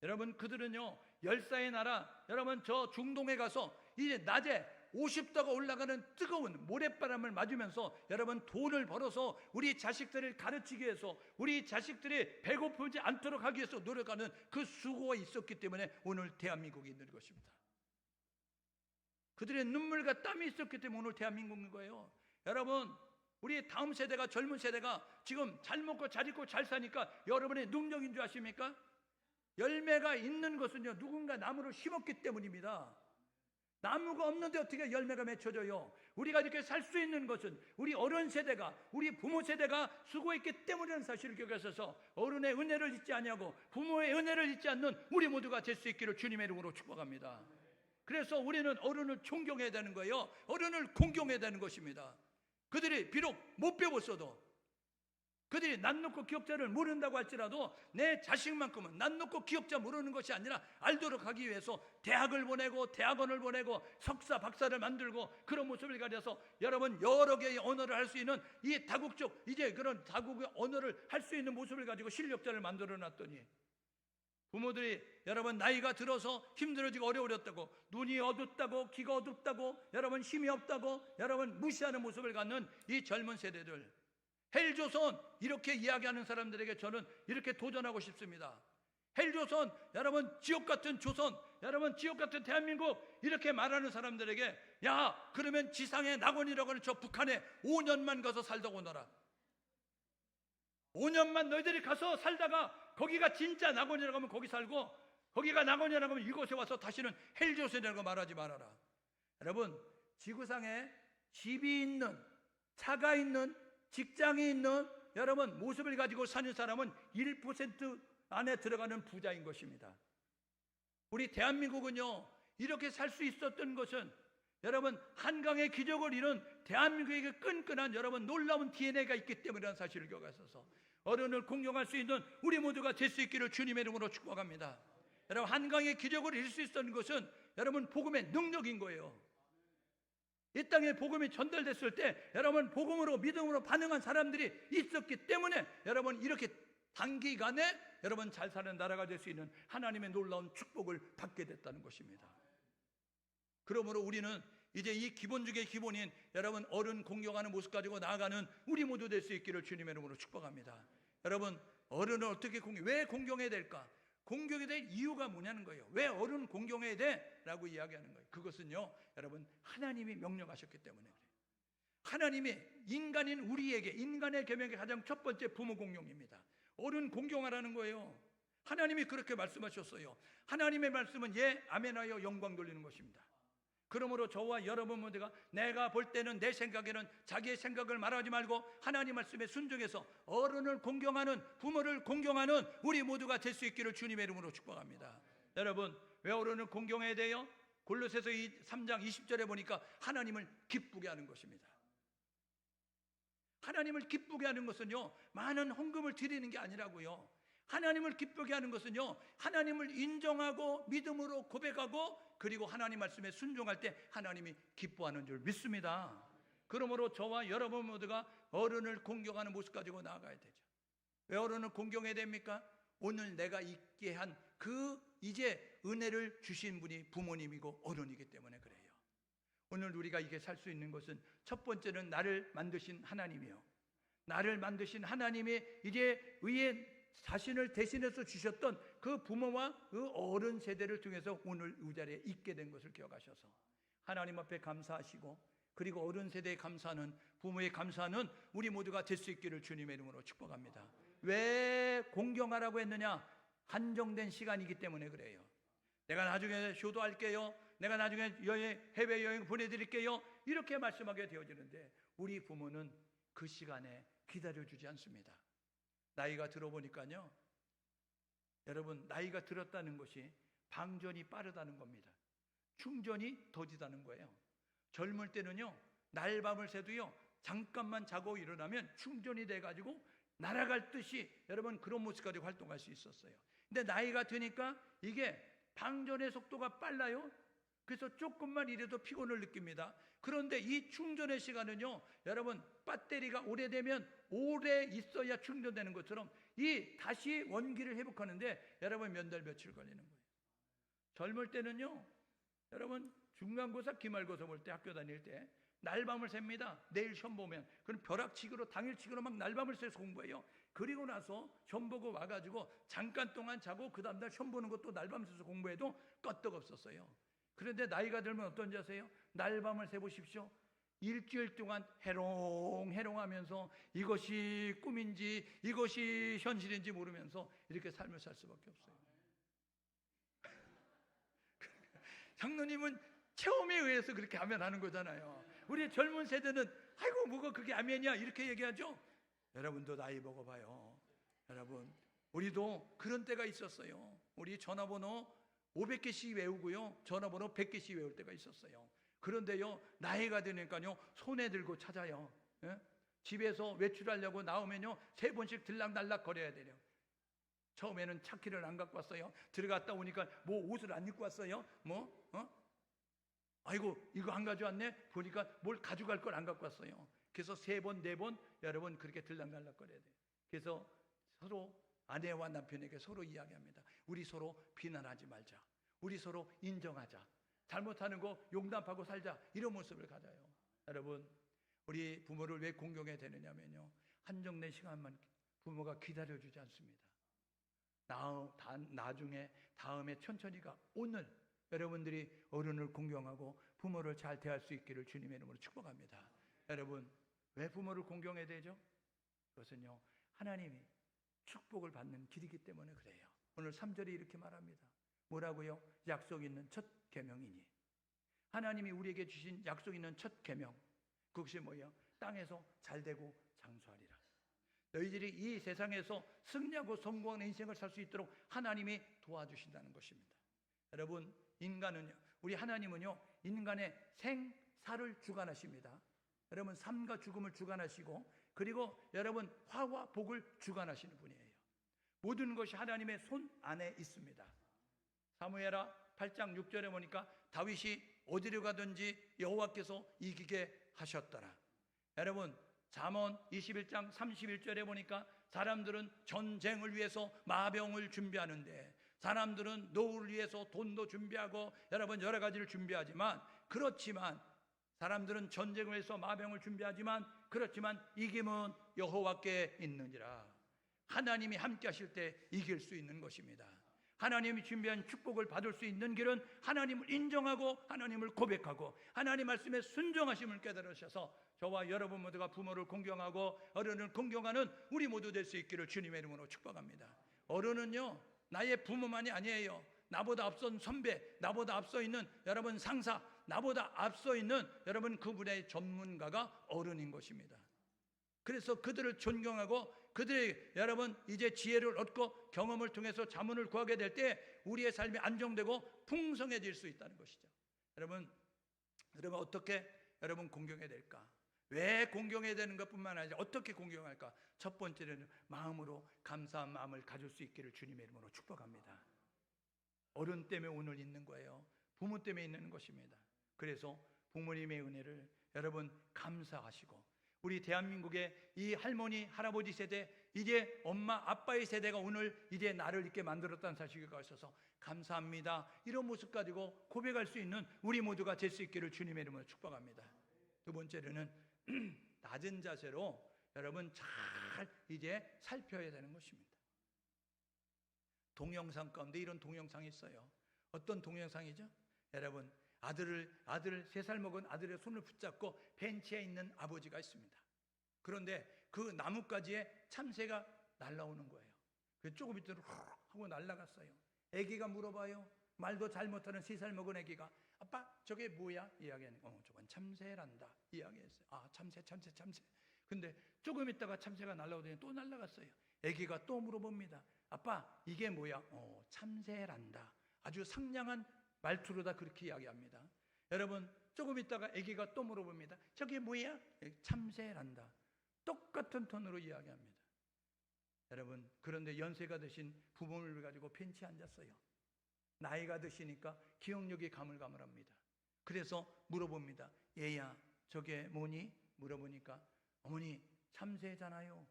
여러분, 그들은요 열사의 나라, 여러분 저 중동에 가서 이제 낮에 50도가 올라가는 뜨거운 모래바람을 맞으면서 여러분 돈을 벌어서 우리 자식들을 가르치기 위해서, 우리 자식들이 배고프지 않도록 하기 위해서 노력하는 그 수고가 있었기 때문에 오늘 대한민국이 있는 것입니다. 그들의 눈물과 땀이 있었기 때문에 오늘 대한민국인 거예요. 여러분, 우리 다음 세대가, 젊은 세대가 지금 잘 먹고 잘 입고 잘 사니까 여러분의 능력인 줄 아십니까? 열매가 있는 것은요 누군가 나무를 심었기 때문입니다. 나무가 없는데 어떻게 열매가 맺혀져요? 우리가 이렇게 살 수 있는 것은 우리 어른 세대가, 우리 부모 세대가 수고했기 때문이라는 사실을 기억하셔서 어른의 은혜를 잊지 아니하고 부모의 은혜를 잊지 않는 우리 모두가 될 수 있기를 주님의 이름으로 축복합니다. 그래서 우리는 어른을 존경해야 되는 거예요. 어른을 공경해야 되는 것입니다. 그들이 비록 못 배웠어도, 그들이 난 놓고 기억자를 모른다고 할지라도 내 자식만큼은 난 놓고 기억자 모르는 것이 아니라 알도록 하기 위해서 대학을 보내고 대학원을 보내고 석사 박사를 만들고 그런 모습을 가져서 여러분 여러 개의 언어를 할 수 있는 이 다국적 이제 그런 다국의 언어를 할 수 있는 모습을 가지고 실력자를 만들어 놨더니 부모들이 여러분 나이가 들어서 힘들어지고 어려워졌다고, 눈이 어둡다고, 귀가 어둡다고, 여러분 힘이 없다고, 여러분 무시하는 모습을 갖는 이 젊은 세대들, 헬조선 이렇게 이야기하는 사람들에게 저는 이렇게 도전하고 싶습니다. 헬조선, 여러분 지옥 같은 조선, 여러분 지옥 같은 대한민국 이렇게 말하는 사람들에게 야 그러면 지상의 낙원이라고 하는 저 북한에 5년만 가서 살다 오너라. 5년만 너희들이 가서 살다가 거기가 진짜 낙원이라고 하면 거기 살고, 거기가 낙원이라고 하면 이곳에 와서 다시는 헬조선이라고 말하지 말아라. 여러분 지구상에 집이 있는, 차가 있는, 직장이 있는 여러분 모습을 가지고 사는 사람은 1% 안에 들어가는 부자인 것입니다. 우리 대한민국은요 이렇게 살 수 있었던 것은 여러분 한강의 기적을 이룬 대한민국에게 끈끈한 여러분 놀라운 DNA가 있기 때문이라는 사실을 기억하셔서 어른을 공경할 수 있는 우리 모두가 될 수 있기를 주님의 이름으로 축복합니다. 여러분 한강의 기적을 이룰 수 있었던 것은 여러분 복음의 능력인 거예요. 이 땅에 복음이 전달됐을 때 여러분 복음으로 믿음으로 반응한 사람들이 있었기 때문에 여러분 이렇게 단기간에 여러분 잘 사는 나라가 될 수 있는 하나님의 놀라운 축복을 받게 됐다는 것입니다. 그러므로 우리는 이제 이 기본 중의 기본인 여러분 어른 공경하는 모습 가지고 나아가는 우리 모두 될 수 있기를 주님의 이름으로 축복합니다. 여러분 어른을 어떻게 왜 공경해야 될까? 공경해야 될 이유가 뭐냐는 거예요. 왜 어른 공경해야 돼? 라고 이야기하는 거예요. 그것은요 여러분 하나님이 명령하셨기 때문에 그래요. 하나님이 인간인 우리에게, 인간의 계명의 가장 첫 번째 부모 공경입니다. 어른 공경하라는 거예요. 하나님이 그렇게 말씀하셨어요. 하나님의 말씀은 예 아멘하여 영광 돌리는 것입니다. 그러므로 저와 여러분 모두가 내가 볼 때는 내 생각에는 자기의 생각을 말하지 말고 하나님 말씀에 순종해서 어른을 공경하는, 부모를 공경하는 우리 모두가 될 수 있기를 주님의 이름으로 축복합니다. 여러분 왜 어른을 공경해야 돼요? 골로새서 3장 20절에 보니까 하나님을 기쁘게 하는 것입니다. 하나님을 기쁘게 하는 것은요 많은 헌금을 드리는 게 아니라고요. 하나님을 기쁘게 하는 것은요 하나님을 인정하고 믿음으로 고백하고 그리고 하나님 말씀에 순종할 때 하나님이 기뻐하는 줄 믿습니다. 그러므로 저와 여러분 모두가 어른을 공경하는 모습 가지고 나아가야 되죠. 왜 어른을 공경해야 됩니까? 오늘 내가 있게 한 그 이제 은혜를 주신 분이 부모님이고 어른이기 때문에 그래요. 오늘 우리가 이게 살 수 있는 것은 첫 번째는 나를 만드신 하나님이요, 나를 만드신 하나님이 이제 위에 자신을 대신해서 주셨던 그 부모와 그 어른 세대를 통해서 오늘 이 자리에 있게 된 것을 기억하셔서 하나님 앞에 감사하시고 그리고 어른 세대에 감사하는, 부모에 감사하는 우리 모두가 될 수 있기를 주님의 이름으로 축복합니다. 왜 공경하라고 했느냐? 한정된 시간이기 때문에 그래요. 내가 나중에 효도할게요, 내가 나중에 해외여행 보내드릴게요, 이렇게 말씀하게 되어지는데 우리 부모는 그 시간에 기다려주지 않습니다. 나이가 들어보니까요 여러분 나이가 들었다는 것이 방전이 빠르다는 겁니다. 충전이 더디다는 거예요. 젊을 때는요 날밤을 새도요 잠깐만 자고 일어나면 충전이 돼가지고 날아갈 듯이 여러분 그런 모습 가지고 활동할 수 있었어요. 근데 나이가 드니까 이게 방전의 속도가 빨라요. 그래서 조금만 일해도 피곤을 느낍니다. 그런데 이 충전의 시간은요 여러분 배터리가 오래되면 오래 있어야 충전되는 것처럼 이 다시 원기를 회복하는데 여러분 몇 달 며칠 걸리는 거예요. 젊을 때는요 여러분 중간고사 기말고사 볼 때 학교 다닐 때 날밤을 셉니다. 내일 시험 보면 그럼 벼락치기로 당일치기로 막 날밤을 새서 공부해요. 그리고 나서 시험 보고 와가지고 잠깐 동안 자고 그 다음날 시험 보는 것도 날밤 새서 공부해도 끄떡없었어요. 그런데 나이가 들면 어떤지 아세요? 날밤을 새보십시오. 일주일 동안 해롱해롱하면서 이것이 꿈인지 이것이 현실인지 모르면서 이렇게 삶을 살 수밖에 없어요. 장로님은 체험에 의해서 그렇게 아멘하는 거잖아요. 우리 젊은 세대는 아이고 뭐가 그게 아멘이야 이렇게 얘기하죠. 여러분도 나이 먹어봐요. 여러분 우리도 그런 때가 있었어요. 우리 전화번호 500개씩 외우고요, 전화번호 100개씩 외울 때가 있었어요. 그런데요, 나이가 되니까요 손에 들고 찾아요. 예? 집에서 외출하려고 나오면요 3번씩 들락날락 거려야 돼요. 처음에는 차키를 안 갖고 왔어요. 들어갔다 오니까 뭐 옷을 안 입고 왔어요. 아이고 이거 안 가져왔네. 보니까 뭘 가져갈 걸 안 갖고 왔어요. 그래서 3번 4번 여러분 그렇게 들락날락 거려야 돼요. 그래서 서로 아내와 남편에게 서로 이야기합니다. 우리 서로 비난하지 말자. 우리 서로 인정하자. 잘못하는 거 용납하고 살자. 이런 모습을 가져요. 여러분 우리 부모를 왜 공경해야 되느냐면요, 한정된 시간만 부모가 기다려주지 않습니다. 나중에 다음에 천천히 가. 오늘 여러분들이 어른을 공경하고 부모를 잘 대할 수 있기를 주님의 이름으로 축복합니다. 여러분 왜 부모를 공경해야 되죠? 그것은요 하나님이 축복을 받는 길이기 때문에 그래요. 오늘 3절이 이렇게 말합니다. 뭐라고요? 약속 있는 첫 계명이니. 하나님이 우리에게 주신 약속 있는 첫 계명, 그것이 뭐예요? 땅에서 잘되고 장수하리라. 너희들이 이 세상에서 승리하고 성공하는 인생을 살 수 있도록 하나님이 도와주신다는 것입니다. 여러분 인간은요, 우리 하나님은요 인간의 생사를 주관하십니다. 여러분 삶과 죽음을 주관하시고, 그리고 여러분 화와 복을 주관하시는 분이에요. 모든 것이 하나님의 손 안에 있습니다. 사무엘하 8장 6절에 보니까 다윗이 어디로 가든지 여호와께서 이기게 하셨더라. 여러분 잠언 21장 31절에 보니까 사람들은 전쟁을 위해서 마병을 준비하는데, 사람들은 노후를 위해서 돈도 준비하고 여러분 여러 가지를 준비하지만, 그렇지만 사람들은 전쟁을 위해서 마병을 준비하지만, 그렇지만 이김은 여호와께 있느니라. 하나님이 함께 하실 때 이길 수 있는 것입니다. 하나님이 준비한 축복을 받을 수 있는 길은 하나님을 인정하고 하나님을 고백하고 하나님 말씀에 순종하심을 깨달으셔서 저와 여러분 모두가 부모를 공경하고 어른을 공경하는 우리 모두 될 수 있기를 주님의 이름으로 축복합니다. 어른은요 나의 부모만이 아니에요. 나보다 앞선 선배, 나보다 앞서 있는 여러분 상사, 나보다 앞서 있는 여러분 그분의 전문가가 어른인 것입니다. 그래서 그들을 존경하고 그들의 여러분 이제 지혜를 얻고 경험을 통해서 자문을 구하게 될 때 우리의 삶이 안정되고 풍성해질 수 있다는 것이죠. 여러분 어떻게 여러분 공경해야 될까? 왜 공경해야 되는 것뿐만 아니라 어떻게 공경할까? 첫 번째는 마음으로 감사한 마음을 가질 수 있기를 주님의 이름으로 축복합니다. 어른 때문에 오늘 있는 거예요. 부모 때문에 있는 것입니다. 그래서 부모님의 은혜를 여러분 감사하시고, 우리 대한민국의 이 할머니 할아버지 세대, 이제 엄마 아빠의 세대가 오늘 이제 나를 이렇게 만들었다는 사실이 있어서 감사합니다, 이런 모습 가지고 고백할 수 있는 우리 모두가 될 수 있기를 주님의 이름으로 축복합니다. 두 번째로는 낮은 자세로 여러분 잘 이제 살펴야 되는 것입니다. 동영상 가운데 이런 동영상이 있어요. 어떤 동영상이죠? 여러분 아들 3살 먹은 아들의 손을 붙잡고 벤치에 있는 아버지가 있습니다. 그런데 그 나뭇가지에 참새가 날아오는 거예요. 조금 있더니 하고 날아갔어요. 아기가 물어봐요. 말도 잘 못하는 3살 먹은 아기가 아빠 저게 뭐야? 이야기하는 저건 참새란다 이야기했어요. 아 참새. 근데 조금 있다가 참새가 날아오더니 또 날아갔어요. 아기가 또 물어봅니다. 아빠 이게 뭐야? 참새란다. 아주 상냥한 말투로 다 그렇게 이야기합니다. 여러분 조금 있다가 아기가 또 물어봅니다. 저게 뭐야? 참새란다. 똑같은 톤으로 이야기합니다. 여러분 그런데 연세가 드신 부모를 가지고 벤치에 앉았어요. 나이가 드시니까 기억력이 가물가물합니다. 그래서 물어봅니다. 얘야 저게 뭐니? 물어보니까 어머니 참새잖아요.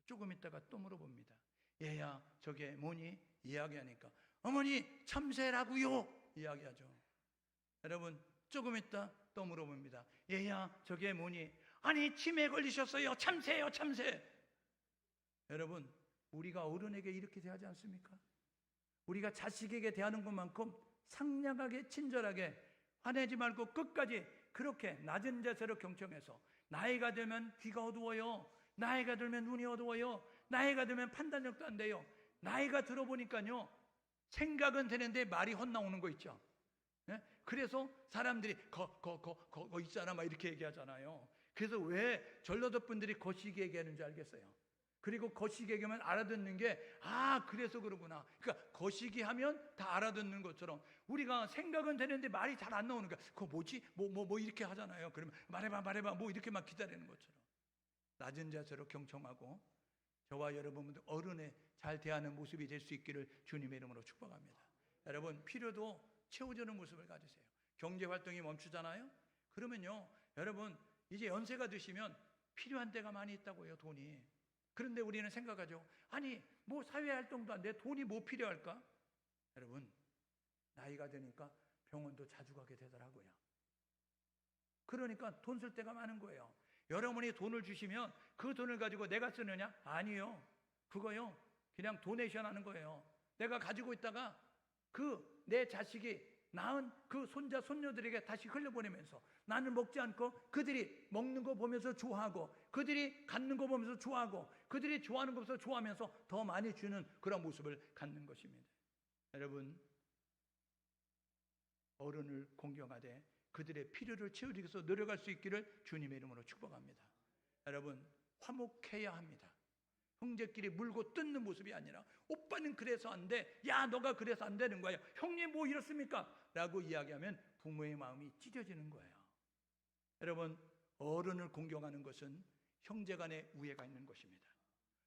조금 있다가 또 물어봅니다. 얘야 저게 뭐니? 이야기하니까 어머니 참새라고요 이야기하죠. 여러분 조금 있다 또 물어봅니다. 얘야 저게 뭐니? 아니 치매에 걸리셨어요. 참새요 참새. 여러분 우리가 어른에게 이렇게 대하지 않습니까? 우리가 자식에게 대하는 것만큼 상냥하게 친절하게 화내지 말고 끝까지 그렇게 낮은 자세로 경청해서, 나이가 들면 귀가 어두워요. 나이가 들면 눈이 어두워요. 나이가 들면 판단력도 안 돼요. 나이가 들어보니까요 생각은 되는데 말이 헛나오는 거 있죠. 그래서 사람들이 거 있잖아 막 이렇게 얘기하잖아요. 그래서 왜 전라도 분들이 거시기 얘기하는 줄 알겠어요? 그리고 거시기 얘기하면 알아듣는 게 그래서 그러구나. 그러니까 거시기 하면 다 알아듣는 것처럼 우리가 생각은 되는데 말이 잘 안 나오는 거야. 그거 뭐지? 뭐 이렇게 하잖아요. 그러면 말해봐 뭐 이렇게만 기다리는 것처럼. 낮은 자세로 경청하고 저와 여러분들 어른에 잘 대하는 모습이 될 수 있기를 주님의 이름으로 축복합니다. 여러분 필요도 채워주는 모습을 가지세요. 경제활동이 멈추잖아요. 그러면요 여러분 이제 연세가 드시면 필요한 때가 많이 있다고요. 돈이. 그런데 우리는 생각하죠. 아니 뭐 사회활동도 안 돼. 돈이 뭐 필요할까? 여러분 나이가 드니까 병원도 자주 가게 되더라고요. 그러니까 돈 쓸 때가 많은 거예요. 여러분이 돈을 주시면 그 돈을 가지고 내가 쓰느냐? 아니요. 그거요 그냥 도네이션 하는 거예요. 내가 가지고 있다가 그 내 자식이 낳은 그 손자 손녀들에게 다시 흘려보내면서 나는 먹지 않고 그들이 먹는 거 보면서 좋아하고 그들이 갖는 거 보면서 좋아하고 그들이 좋아하는 거 보면서 좋아하면서 더 많이 주는 그런 모습을 갖는 것입니다. 여러분 어른을 공경하되 그들의 필요를 채우기 위해서 노력할 수 있기를 주님의 이름으로 축복합니다. 여러분 화목해야 합니다. 형제끼리 물고 뜯는 모습이 아니라 오빠는 그래서 안 돼. 야 너가 그래서 안 되는 거야. 형님 뭐 이렇습니까? 라고 이야기하면 부모의 마음이 찢어지는 거예요. 여러분 어른을 공경하는 것은 형제 간의 우애가 있는 것입니다.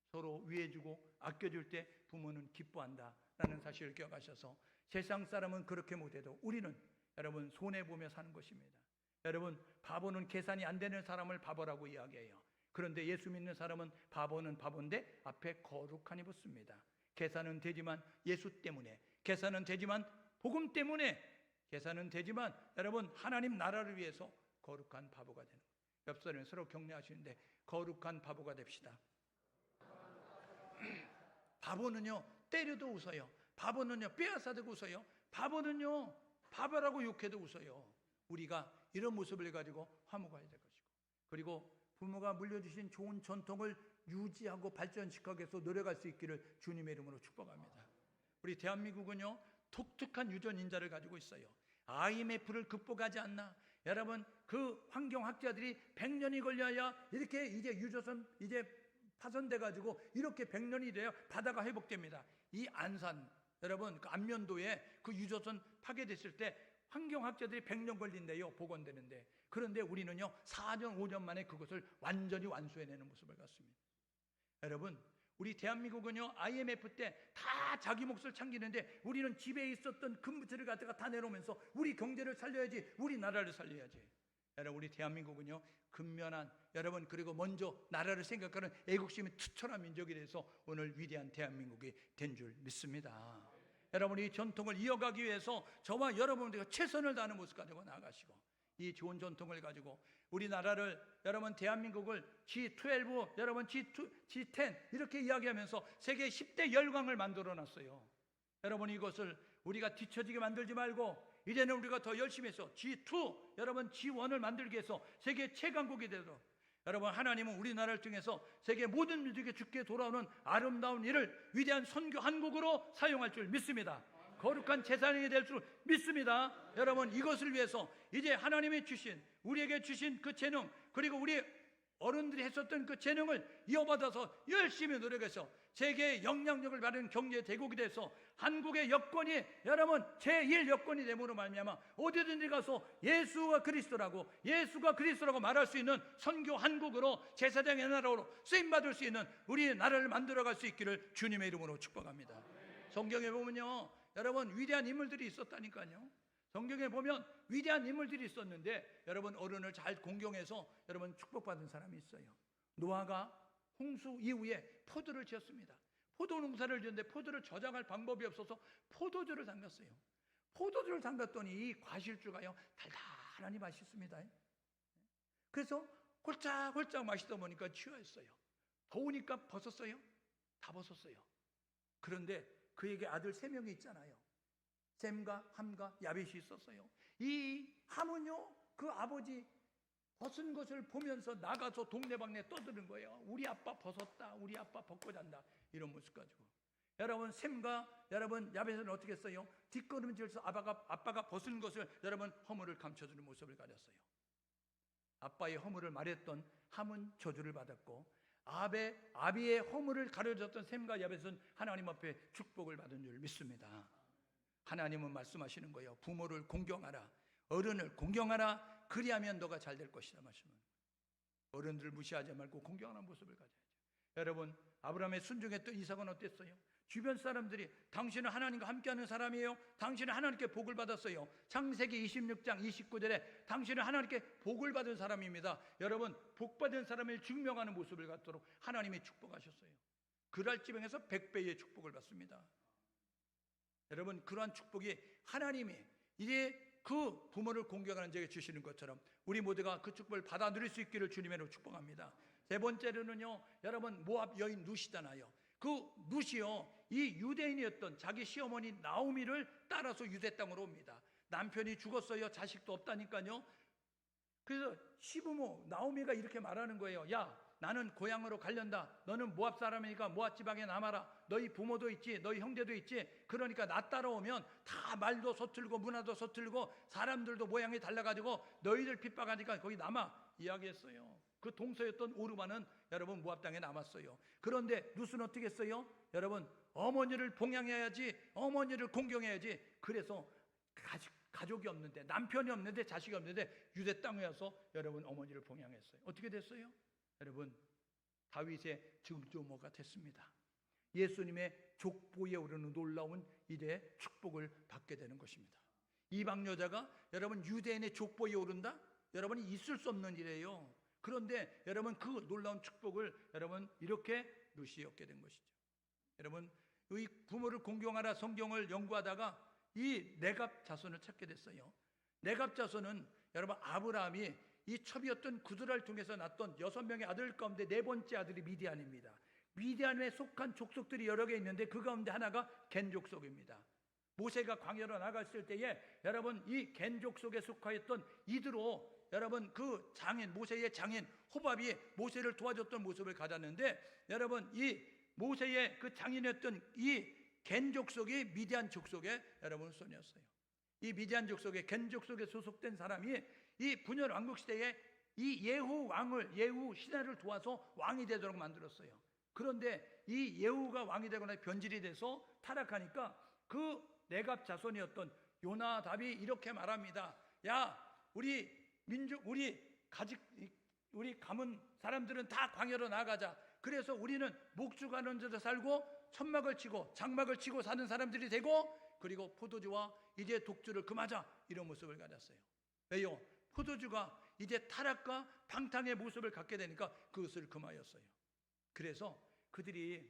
서로 위해주고 아껴줄 때 부모는 기뻐한다라는 사실을 기억하셔서 세상 사람은 그렇게 못해도 우리는 여러분 손해보며 사는 것입니다. 여러분 바보는 계산이 안 되는 사람을 바보라고 이야기해요. 그런데 예수 믿는 사람은 바보는 바본데 앞에 거룩하니 붙습니다. 계산은 되지만 예수 때문에, 계산은 되지만 복음 때문에, 계산은 되지만 여러분 하나님 나라를 위해서 거룩한 바보가 되는 거예요. 옆 사람이 서로 격려하시는데 거룩한 바보가 됩시다. 바보는요 때려도 웃어요. 바보는요 빼앗아도 웃어요. 바보는요 바보라고 욕해도 웃어요. 우리가 이런 모습을 가지고 화목해야 될 것이고, 그리고 부모가 물려주신 좋은 전통을 유지하고 발전시키기 위해서 노력할 수 있기를 주님의 이름으로 축복합니다. 우리 대한민국은요 독특한 유전인자를 가지고 있어요. IMF를 극복하지 않나? 여러분 그 환경학자들이 100년이 걸려야 이렇게 이제 유조선 이제 파손돼 가지고 이렇게 100년이 돼야 바다가 회복됩니다. 이 안산 여러분 그 안면도에 그 유조선 파괴됐을 때 환경학자들이 100년 걸린대요. 복원되는데. 그런데 우리는요 4년 5년 만에 그것을 완전히 완수해내는 모습을 갖습니다. 여러분 우리 대한민국은요 IMF 때 다 자기 몫을 챙기는데 우리는 집에 있었던 금부채를 갖다가 다 내놓으면서 우리 경제를 살려야지, 우리 나라를 살려야지. 여러분 우리 대한민국은요 근면한 여러분 그리고 먼저 나라를 생각하는 애국심이 투철한 민족이 돼서 오늘 위대한 대한민국이 된 줄 믿습니다. 여러분 이 전통을 이어가기 위해서 저와 여러분들과 최선을 다하는 모습 가지고 나아가시고 이 좋은 전통을 가지고 우리나라를 여러분 대한민국을 G12 여러분 G10 이렇게 이야기하면서 세계 10대 열강을 만들어놨어요. 여러분 이것을 우리가 뒤처지게 만들지 말고 이제는 우리가 더 열심히 해서 G2 여러분 G1을 만들기 위해서 세계 최강국이 되도록 여러분 하나님은 우리나라를 통해서 세계 모든 민족에 주께 돌아오는 아름다운 일을 위대한 선교 한국으로 사용할 줄 믿습니다. 거룩한 재산이 될 줄 믿습니다. 여러분 이것을 위해서 이제 하나님이 주신 우리에게 주신 그 재능 그리고 우리 어른들이 했었던 그 재능을 이어받아서 열심히 노력해서 세계의 영향력을 받은 경제 대국이 돼서 한국의 여건이 여러분 제1 여건이 됨으로 말미암아 어디든지 가서 예수가 그리스도라고 말할 수 있는 선교 한국으로 제사장의 나라로 쓰임받을 수 있는 우리의 나라를 만들어갈 수 있기를 주님의 이름으로 축복합니다. 성경에 보면요 여러분 위대한 인물들이 있었다니까요. 성경에 보면 위대한 인물들이 있었는데 여러분 어른을 잘 공경해서 여러분 축복받은 사람이 있어요. 노아가 홍수 이후에 포도를 지었습니다. 포도 농사를 지었는데 포도를 저장할 방법이 없어서 포도주를 담갔어요. 포도주를 담갔더니 이 과실주가요 달달하니 맛있습니다. 그래서 홀짝홀짝 마시다 보니까 취했어요. 더우니까 벗었어요. 다 벗었어요. 그런데 그에게 아들 3명이 있잖아요. 셈과 함과 야벳이 있었어요. 이 함은요 그 아버지 벗은 것을 보면서 나가서 동네방네 떠드는 거예요. 우리 아빠 벗었다, 우리 아빠 벗고 잔다, 이런 모습 가지고. 여러분 셈과 여러분 야벳은 어떻게 했어요? 뒷걸음질해서 아빠가 벗은 것을 여러분 허물을 감춰주는 모습을 가졌어요. 아빠의 허물을 말했던 함은 저주를 받았고 아비의 허물을 가려줬던 셈과 야벳은 하나님 앞에 축복을 받은 줄 믿습니다. 하나님은 말씀하시는 거예요. 부모를 공경하라, 어른을 공경하라, 그리하면 너가 잘 될 것이다 말씀은. 어른들을 무시하지 말고 공경하는 모습을 가져야죠. 여러분 아브라함의 순종했던 이삭은 어땠어요? 주변 사람들이 당신은 하나님과 함께하는 사람이에요, 당신은 하나님께 복을 받았어요. 창세기 26장 29절에 당신은 하나님께 복을 받은 사람입니다. 여러분 복받은 사람을 증명하는 모습을 갖도록 하나님이 축복하셨어요. 그랄 지방에서 100배의 축복을 받습니다. 여러분 그러한 축복이 하나님이 이제 그 부모를 공경하는 자에게 주시는 것처럼 우리 모두가 그 축복을 받아 누릴 수 있기를 주님으로 축복합니다. 세 번째로는요, 여러분 모압 여인 룻이잖아요. 그 룻이요, 이 유대인이었던 자기 시어머니 나오미를 따라서 유대 땅으로 옵니다. 남편이 죽었어요. 자식도 없다니까요. 그래서 시부모 나오미가 이렇게 말하는 거예요. 야, 나는 고향으로 가련다. 너는 모압 사람이니까 모압 지방에 남아라. 너희 부모도 있지, 너희 형제도 있지. 그러니까 나 따라오면 다 말도 서툴고 문화도 서툴고 사람들도 모양이 달라가지고 너희들 핍박하니까 거기 남아, 이야기했어요. 그 동서였던 오르바는 여러분 모압 땅에 남았어요. 그런데 룻은 어떻게 했어요? 여러분 어머니를 봉양해야지, 어머니를 공경해야지. 그래서 가족이 없는데, 남편이 없는데, 자식이 없는데 유대 땅에 와서 여러분 어머니를 봉양했어요. 어떻게 됐어요? 여러분 다윗의 증조모가 됐습니다. 예수님의 족보에 오르는 놀라운 이제 축복을 받게 되는 것입니다. 이방 여자가 여러분 유대인의 족보에 오른다? 여러분이 있을 수 없는 일이에요. 그런데 여러분 그 놀라운 축복을 여러분 이렇게 룻이 얻게 된 것이죠. 여러분 이 부모를 공경하라 성경을 연구하다가 이 네갑 자손을 찾게 됐어요. 네갑 자손은 여러분 아브라함이 이 첩이었던 구두라를 통해서 낳았던 6명의 아들 가운데 네 번째 아들이 미디안입니다. 미디안에 속한 족속들이 여러 개 있는데 그 가운데 하나가 겐 족속입니다. 모세가 광야로 나갔을 때에 여러분 이 겐 족속에 속하였던 이드로 여러분 그 장인, 모세의 장인 호밥이 모세를 도와줬던 모습을 가졌는데 여러분 이 모세의 그 장인이었던 이 겐 족속이 미디안 족속의 여러분 손이었어요. 이 미디안 족속의 겐 족속에 소속된 사람이 이 분열 왕국 시대에 이 예후 신하를 도와서 왕이 되도록 만들었어요. 그런데 이 예후가 왕이 되거나 변질이 돼서 타락하니까 그 네갑 자손이었던 요나답이 이렇게 말합니다. 야, 우리 가문 사람들은 다 광야로 나가자. 그래서 우리는 목축하는 데서 살고 천막을 치고 장막을 치고 사는 사람들이 되고, 그리고 포도주와 이제 독주를 금하자, 이런 모습을 가졌어요. 왜요? 포도주가 이제 타락과 방탕의 모습을 갖게 되니까 그것을 금하였어요. 그래서 그들이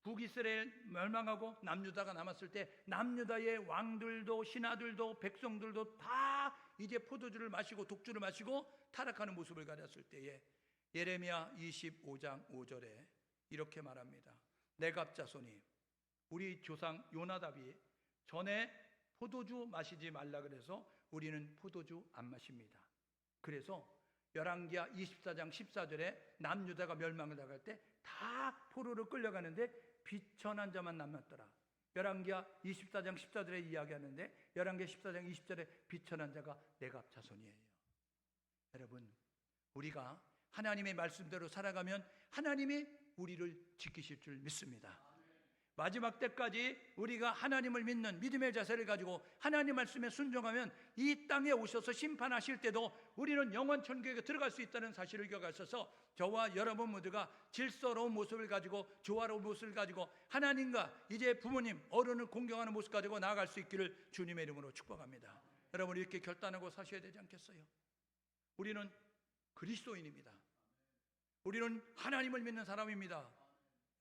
북이스라엘 멸망하고 남유다가 남았을 때 남유다의 왕들도 신하들도 백성들도 다 이제 포도주를 마시고 독주를 마시고 타락하는 모습을 가졌을 때에 예레미야 25장 5절에 이렇게 말합니다. 네갑 자손이, 우리 조상 요나답이 전에 포도주 마시지 말라 그래서 우리는 포도주 안 마십니다. 그래서 열왕기하 24장 14절에 남유다가 멸망을 당할 때 다 포로로 끌려가는데 비천한 자만 남았더라. 열왕기하 24장 14절에 이야기하는데 열왕기하 14장 20절에 비천한 자가 네갑 자손이에요. 여러분 우리가 하나님의 말씀대로 살아가면 하나님이 우리를 지키실 줄 믿습니다. 마지막 때까지 우리가 하나님을 믿는 믿음의 자세를 가지고 하나님 말씀에 순종하면 이 땅에 오셔서 심판하실 때도 우리는 영원 천국에 들어갈 수 있다는 사실을 기억하셔서 저와 여러분 모두가 질서로운 모습을 가지고 조화로운 모습을 가지고 하나님과 이제 부모님 어른을 공경하는 모습 가지고 나아갈 수 있기를 주님의 이름으로 축복합니다. 여러분 이렇게 결단하고 사셔야 되지 않겠어요? 우리는 그리스도인입니다. 우리는 하나님을 믿는 사람입니다.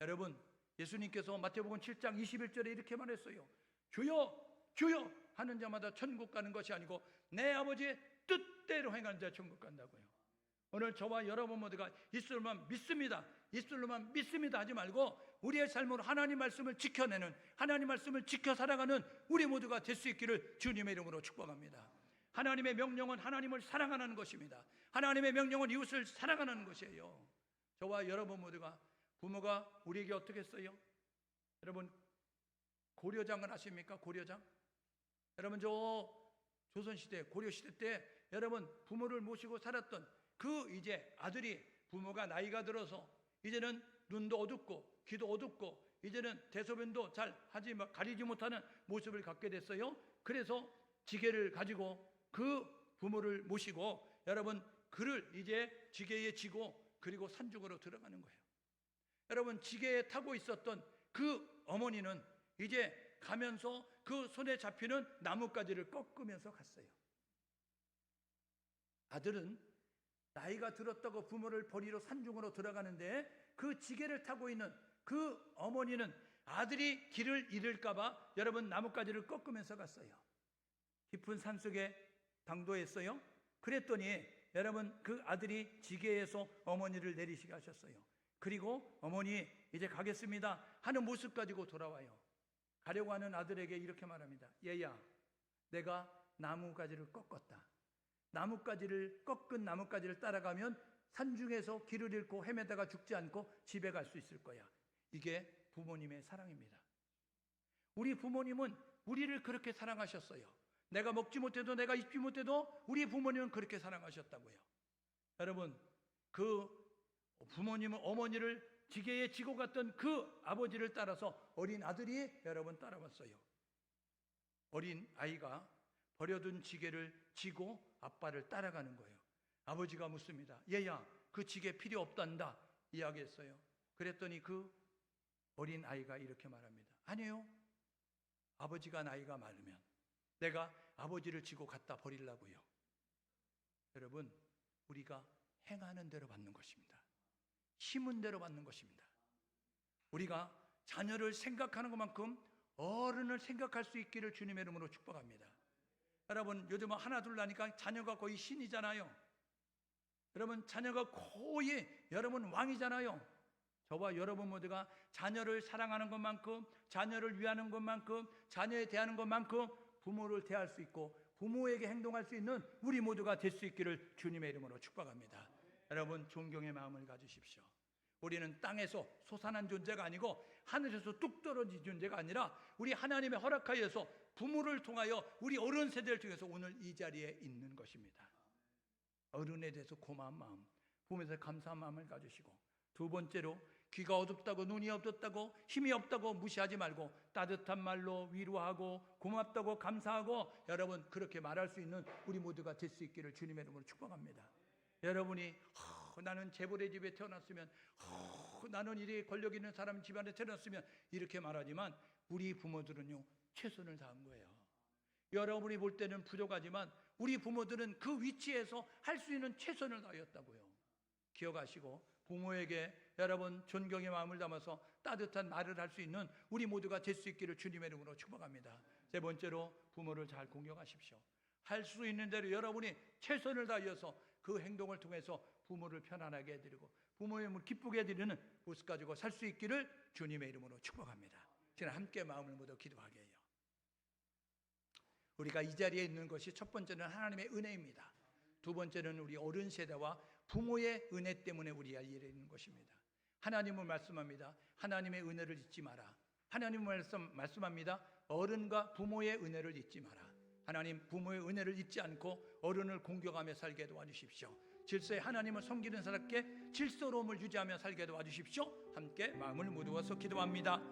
여러분 예수님께서 마태복음 7장 21절에 이렇게 말했어요. 주여 주여 하는 자마다 천국 가는 것이 아니고 내 아버지의 뜻대로 행하는 자 천국 간다고요. 오늘 저와 여러분 모두가 입술로만 믿습니다, 입술로만 믿습니다 하지 말고 우리의 삶으로 하나님 말씀을 지켜내는, 하나님 말씀을 지켜 살아가는 우리 모두가 될 수 있기를 주님의 이름으로 축복합니다. 하나님의 명령은 하나님을 사랑하는 것입니다. 하나님의 명령은 이웃을 사랑하는 것이에요. 저와 여러분 모두가 부모가 우리에게 어떻게 했어요? 여러분 고려장을 아십니까? 고려장? 여러분 저 조선시대 고려시대 때 여러분 부모를 모시고 살았던 그 이제 아들이 부모가 나이가 들어서 이제는 눈도 어둡고 귀도 어둡고 이제는 대소변도 잘 가리지 못하는 모습을 갖게 됐어요. 그래서 지게를 가지고 그 부모를 모시고 여러분 그를 이제 지게에 지고 그리고 산중으로 들어가는 거예요. 여러분 지게에 타고 있었던 그 어머니는 이제 가면서 그 손에 잡히는 나뭇가지를 꺾으면서 갔어요. 아들은 나이가 들었다고 부모를 버리러 산중으로 들어가는데 그 지게를 타고 있는 그 어머니는 아들이 길을 잃을까봐 여러분 나뭇가지를 꺾으면서 갔어요. 깊은 산속에 당도했어요. 그랬더니 여러분 그 아들이 지게에서 어머니를 내리시게 하셨어요. 그리고 어머니 이제 가겠습니다 하는 모습 가지고 돌아와요. 가려고 하는 아들에게 이렇게 말합니다. 얘야, 내가 나뭇가지를 꺾었다. 나뭇가지를 꺾은 나뭇가지를 따라가면 산중에서 길을 잃고 헤매다가 죽지 않고 집에 갈 수 있을 거야. 이게 부모님의 사랑입니다. 우리 부모님은 우리를 그렇게 사랑하셨어요. 내가 먹지 못해도 내가 입지 못해도 우리 부모님은 그렇게 사랑하셨다고요. 여러분 그 부모님은 어머니를 지게에 지고 갔던 그 아버지를 따라서 어린 아들이 여러분 따라왔어요. 어린 아이가 버려둔 지게를 지고 아빠를 따라가는 거예요. 아버지가 묻습니다. 얘야, 그 지게 필요 없단다 이야기했어요. 그랬더니 그 어린 아이가 이렇게 말합니다. 아니요, 아버지가 나이가 많으면 내가 아버지를 지고 갖다 버리려고요. 여러분 우리가 행하는 대로 받는 것입니다. 심은 대로 받는 것입니다. 우리가 자녀를 생각하는 것만큼 어른을 생각할 수 있기를 주님의 이름으로 축복합니다. 여러분 요즘 하나 둘 나니까 자녀가 거의 신이잖아요. 여러분 자녀가 거의 여러분 왕이잖아요. 저와 여러분 모두가 자녀를 사랑하는 것만큼 자녀를 위하는 것만큼 자녀에 대하는 것만큼 부모를 대할 수 있고 부모에게 행동할 수 있는 우리 모두가 될 수 있기를 주님의 이름으로 축복합니다. 여러분 존경의 마음을 가지십시오. 우리는 땅에서 솟아난 존재가 아니고 하늘에서 뚝 떨어진 존재가 아니라 우리 하나님의 허락하여서 부모를 통하여 우리 어른 세대를 통해서 오늘 이 자리에 있는 것입니다. 어른에 대해서 고마운 마음, 부모에 대해서 감사한 마음을 가지시고, 두 번째로 귀가 어둡다고 눈이 어둡다고 힘이 없다고 무시하지 말고 따뜻한 말로 위로하고 고맙다고 감사하고 여러분 그렇게 말할 수 있는 우리 모두가 될 수 있기를 주님의 이름으로 축복합니다. 여러분이 나는 재벌의 집에 태어났으면 나는 이렇게 권력 있는 사람 집안에 태어났으면 이렇게 말하지만 우리 부모들은요 최선을 다한 거예요. 여러분이 볼 때는 부족하지만 우리 부모들은 그 위치에서 할 수 있는 최선을 다하였다고요. 기억하시고 부모에게 여러분 존경의 마음을 담아서 따뜻한 말을 할 수 있는 우리 모두가 될 수 있기를 주님의 이름으로 축복합니다. 세 번째로 부모를 잘 공경하십시오. 할 수 있는 대로 여러분이 최선을 다하여서 그 행동을 통해서 부모를 편안하게 해드리고 부모의 몸을 기쁘게 해드리는 모습 가지고 살 수 있기를 주님의 이름으로 축복합니다. 저는 함께 마음을 모두 기도하게 해요. 우리가 이 자리에 있는 것이 첫 번째는 하나님의 은혜입니다. 두 번째는 우리 어른 세대와 부모의 은혜 때문에 우리가 이 자리에 있는 것입니다. 하나님은 말씀합니다. 하나님의 은혜를 잊지 마라. 하나님은 말씀합니다. 어른과 부모의 은혜를 잊지 마라. 하나님 부모의 은혜를 잊지 않고 어른을 공경하며 살게 도와주십시오. 질서에 하나님을 섬기는 사람께 질서로움을 유지하며 살게 도와주십시오. 함께 마음을 모두어서 기도합니다.